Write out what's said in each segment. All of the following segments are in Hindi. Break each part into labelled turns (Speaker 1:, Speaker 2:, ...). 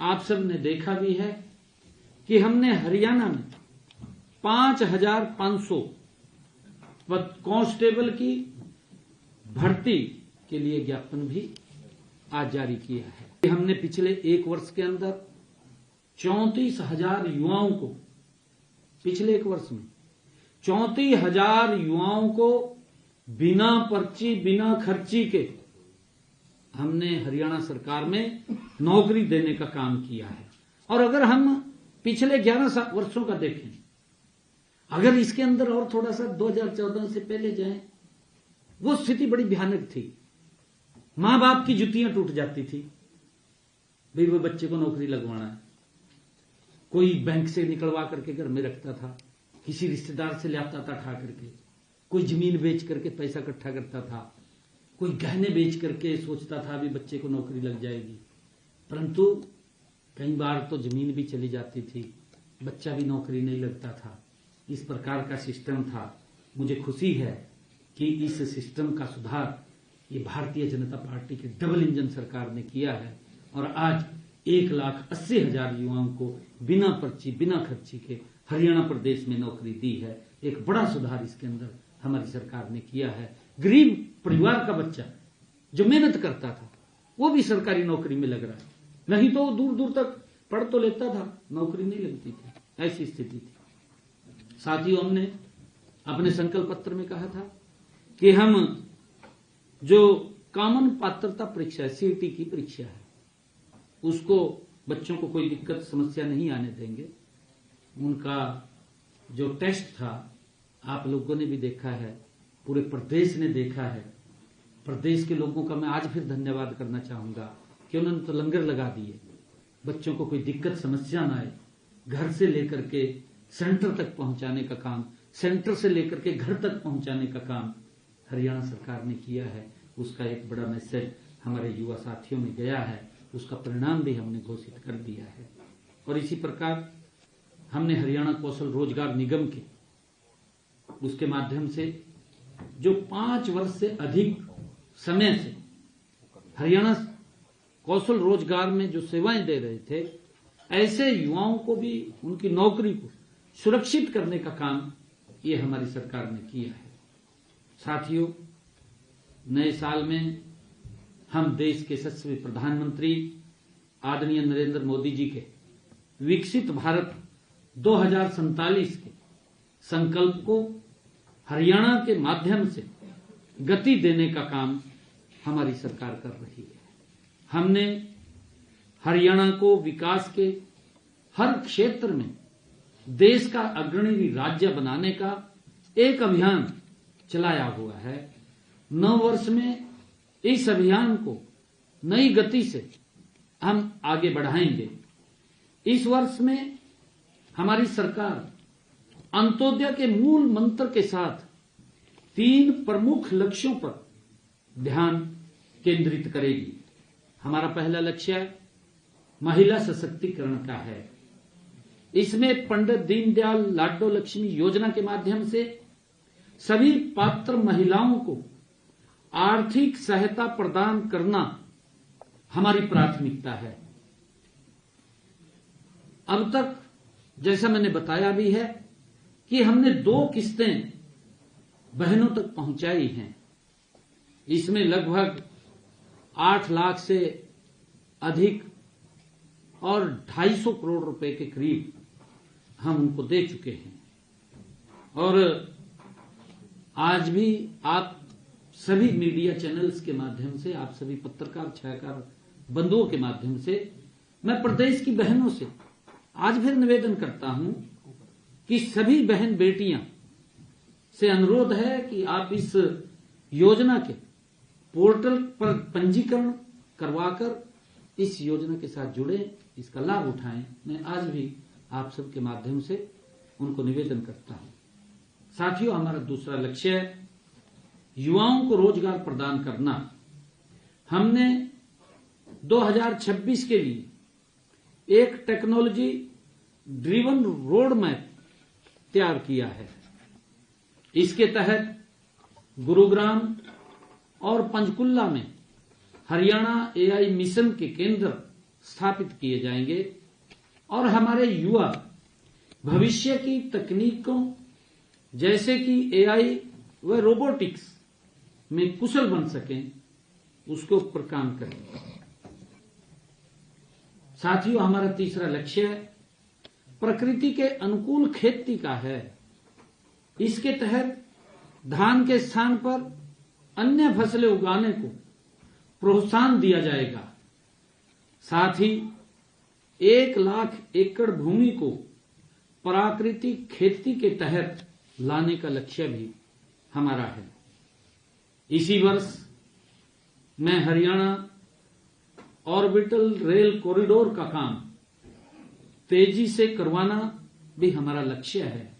Speaker 1: आप सब ने देखा भी है कि हमने हरियाणा में 5,500 कांस्टेबल की भर्ती के लिए ज्ञापन भी आज जारी किया है। हमने पिछले एक वर्ष के अंदर 34,000 युवाओं को, पिछले एक वर्ष में 34,000 युवाओं को बिना पर्ची बिना खर्ची के हमने हरियाणा सरकार में नौकरी देने का काम किया है। और अगर हम पिछले 11 वर्षों का देखें, अगर इसके अंदर और थोड़ा सा 2014 से पहले जाएं, वो स्थिति बड़ी भयानक थी। मां बाप की जुतियां टूट जाती थी, भाई वो बच्चे को नौकरी लगवाना है। कोई बैंक से निकलवा करके घर में रखता था, किसी रिश्तेदार से लाता था ठा करके, कोई जमीन बेच करके पैसा इकट्ठा करता था, कोई गहने बेच करके सोचता था भी बच्चे को नौकरी लग जाएगी। परंतु कई बार तो जमीन भी चली जाती थी, बच्चा भी नौकरी नहीं लगता था। इस प्रकार का सिस्टम था। मुझे खुशी है कि इस सिस्टम का सुधार ये भारतीय जनता पार्टी की डबल इंजन सरकार ने किया है और आज 1,80,000 युवाओं को बिना पर्ची बिना खर्ची के हरियाणा प्रदेश में नौकरी दी है। एक बड़ा सुधार इसके अंदर हमारी सरकार ने किया है। गरीब परिवार का बच्चा जो मेहनत करता था वो भी सरकारी नौकरी में लग रहा है, नहीं तो वो दूर दूर तक पढ़ तो लेता था, नौकरी नहीं लगती थी। ऐसी स्थिति थी। साथियों, हमने अपने संकल्प पत्र में कहा था कि हम जो कॉमन पात्रता परीक्षा है, सीईटी की परीक्षा है, उसको बच्चों को कोई दिक्कत समस्या नहीं आने देंगे। उनका जो टेस्ट था आप लोगों ने भी देखा है, पूरे प्रदेश ने देखा है। प्रदेश के लोगों का मैं आज फिर धन्यवाद करना चाहूंगा कि उन्होंने तो लंगर लगा दिए, बच्चों को कोई दिक्कत समस्या ना आए। घर से लेकर के सेंटर तक पहुंचाने का काम, सेंटर से लेकर के घर तक पहुंचाने का काम हरियाणा सरकार ने किया है। उसका एक बड़ा मैसेज हमारे युवा साथियों में गया है, उसका परिणाम भी हमने घोषित कर दिया है। और इसी प्रकार हमने हरियाणा कौशल रोजगार निगम के उसके माध्यम से जो 5 वर्ष से अधिक समय से हरियाणा कौशल रोजगार में जो सेवाएं दे रहे थे, ऐसे युवाओं को भी उनकी नौकरी को सुरक्षित करने का काम ये हमारी सरकार ने किया है। साथियों, नए साल में हम देश के यशस्वी प्रधानमंत्री आदरणीय नरेंद्र मोदी जी के विकसित भारत 2047 के संकल्प को हरियाणा के माध्यम से गति देने का काम हमारी सरकार कर रही है। हमने हरियाणा को विकास के हर क्षेत्र में देश का अग्रणी राज्य बनाने का एक अभियान चलाया हुआ है। 9 वर्ष में इस अभियान को नई गति से हम आगे बढ़ाएंगे। इस वर्ष में हमारी सरकार अंत्योदय के मूल मंत्र के साथ 3 प्रमुख लक्ष्यों पर ध्यान केंद्रित करेगी। हमारा पहला लक्ष्य महिला सशक्तिकरण का है। इसमें पंडित दीनदयाल लाडो लक्ष्मी योजना के माध्यम से सभी पात्र महिलाओं को आर्थिक सहायता प्रदान करना हमारी प्राथमिकता है। अब तक जैसा मैंने बताया भी है कि हमने 2 किस्तें बहनों तक पहुंचाई हैं। इसमें लगभग 8 लाख से अधिक और 250 करोड़ रुपए के करीब हम उनको दे चुके हैं। और आज भी आप सभी मीडिया चैनल्स के माध्यम से, आप सभी पत्रकार छायाकार बंधुओं के माध्यम से मैं प्रदेश की बहनों से आज फिर निवेदन करता हूं कि सभी बहन बेटियां से अनुरोध है कि आप इस योजना के पोर्टल पर पंजीकरण करवाकर इस योजना के साथ जुड़े, इसका लाभ उठाएं। मैं आज भी आप सबके माध्यम से उनको निवेदन करता हूं। साथियों, हमारा दूसरा लक्ष्य है युवाओं को रोजगार प्रदान करना। हमने 2026 के लिए एक टेक्नोलॉजी ड्रिवन रोड मैप तैयार किया है। इसके तहत गुरुग्राम और पंचकुला में हरियाणा एआई मिशन के केंद्र स्थापित किए जाएंगे और हमारे युवा भविष्य की तकनीकों जैसे कि एआई व रोबोटिक्स में कुशल बन सकें, उसके ऊपर काम करेंगे। साथियों, हमारा तीसरा लक्ष्य प्रकृति के अनुकूल खेती का है। इसके तहत धान के स्थान पर अन्य फसलें उगाने को प्रोत्साहन दिया जाएगा। साथ ही 1 लाख एकड़ भूमि को प्राकृतिक खेती के तहत लाने का लक्ष्य भी हमारा है। इसी वर्ष मैं हरियाणा ऑर्बिटल रेल कॉरिडोर का काम तेजी से करवाना भी हमारा लक्ष्य है।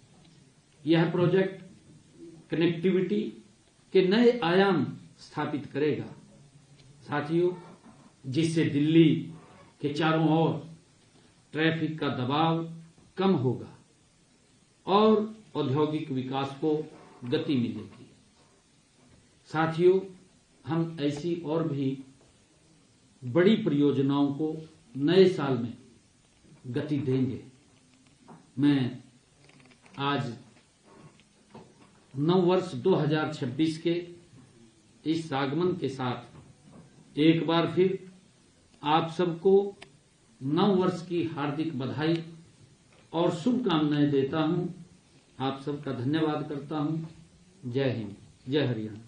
Speaker 1: यह प्रोजेक्ट कनेक्टिविटी के नए आयाम स्थापित करेगा। साथियों, जिससे दिल्ली के चारों ओर ट्रैफिक का दबाव कम होगा और औद्योगिक विकास को गति मिलेगी। साथियों, हम ऐसी और भी बड़ी परियोजनाओं को नए साल में गति देंगे। मैं आज नव वर्ष 2026 के इस आगमन के साथ एक बार फिर आप सबको नव वर्ष की हार्दिक बधाई और शुभकामनाएं देता हूं। आप सबका धन्यवाद करता हूं। जय हिंद, जय हरियाणा।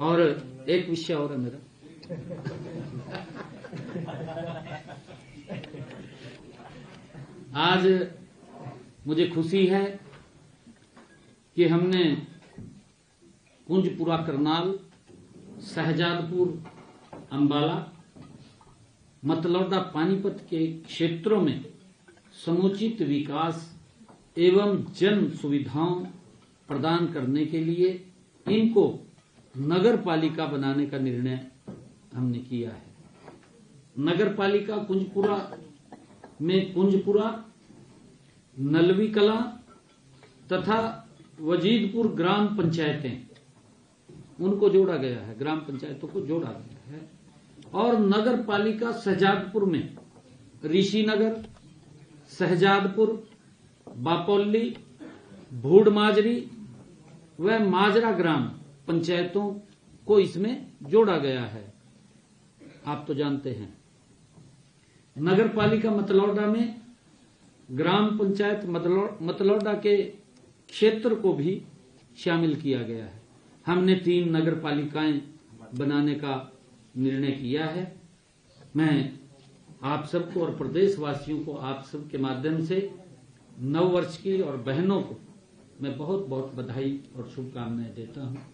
Speaker 1: और एक विषय और है मेरा। आज मुझे खुशी है कि हमने कुंजपुरा करनाल, शहजादपुर, अंबाला, मतलौडा, पानीपत के क्षेत्रों में समुचित विकास एवं जन सुविधाओं प्रदान करने के लिए इनको नगर पालिका बनाने का निर्णय हमने किया है। नगर पालिका कुंजपुरा में कुंजपुरा, नलवी कला तथा वजीदपुर ग्राम पंचायतें, उनको जोड़ा गया है, ग्राम पंचायतों को जोड़ा गया है। और नगर पालिका शहजादपुर में ऋषिनगर, शहजादपुर, बापोली, भूड माजरी व माजरा ग्राम पंचायतों को इसमें जोड़ा गया है। आप तो जानते हैं। नगर पालिका मतलौडा में ग्राम पंचायत मतलौडा के क्षेत्र को भी शामिल किया गया है। हमने 3 नगर पालिकाएं बनाने का निर्णय किया है। मैं आप सबको और प्रदेशवासियों को आप सबके माध्यम से नव वर्ष की और बहनों को मैं बहुत बहुत बधाई और शुभकामनाएं देता हूं।